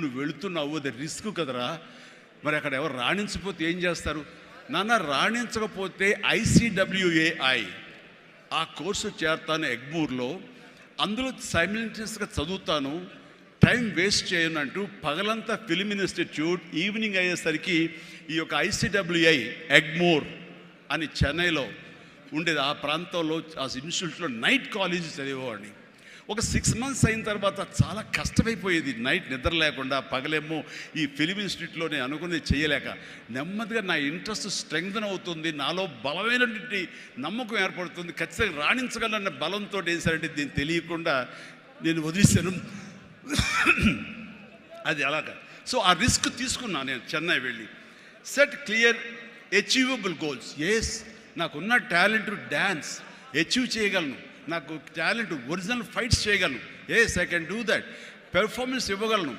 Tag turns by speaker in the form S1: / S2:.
S1: నువ్వు వెళుతున్నావు, అది రిస్క్ కదరా. మరి అక్కడ ఎవరు రాణించకపోతే ఏం చేస్తారు? నాన్న రాణించకపోతే ICWAI ఆ కోర్సు చేరతాను ఎగ్మూర్లో, అందులో సైమిల్టేనియస్గా చదువుతాను, టైం వేస్ట్ చేయను అంటూ పగలంతా ఫిలిం ఇన్స్టిట్యూట్, ఈవినింగ్ అయ్యేసరికి ఈ యొక్క ICWAI ఎగ్మూర్ అని చెన్నైలో ఉండేది. ఆ ప్రాంతంలో ఆ ఇన్స్టిట్యూట్లో నైట్ కాలేజీ చదివేవాడిని. ఒక 6 months అయిన తర్వాత చాలా కష్టమైపోయేది. నైట్ నిద్ర లేకుండా, పగలేమో ఈ ఫిలిం ఇన్స్టిట్యూట్లోనే అనుకునేది చేయలేక, నెమ్మదిగా నా ఇంట్రెస్ట్ స్ట్రెంగ్తన్ అవుతుంది, నాలో బలమైనటువంటి నమ్మకం ఏర్పడుతుంది, ఖచ్చితంగా రాణించగలన్న బలంతో వేసారంటే దీన్ని తెలియకుండా నేను వదిలేశాను. అది అలాగా. సో ఆ రిస్క్ తీసుకున్నాను నేను. చెన్నై వెళ్ళి set clear achievable goals. Yes, నాకున్న టాలెంట్ డ్యాన్స్ అచీవ్ చేయగలను, నాకు టాలెంట్ ఒరిజినల్ ఫైట్స్ చేయగలను. Yes, I can do that. Performance ఇవ్వగలను.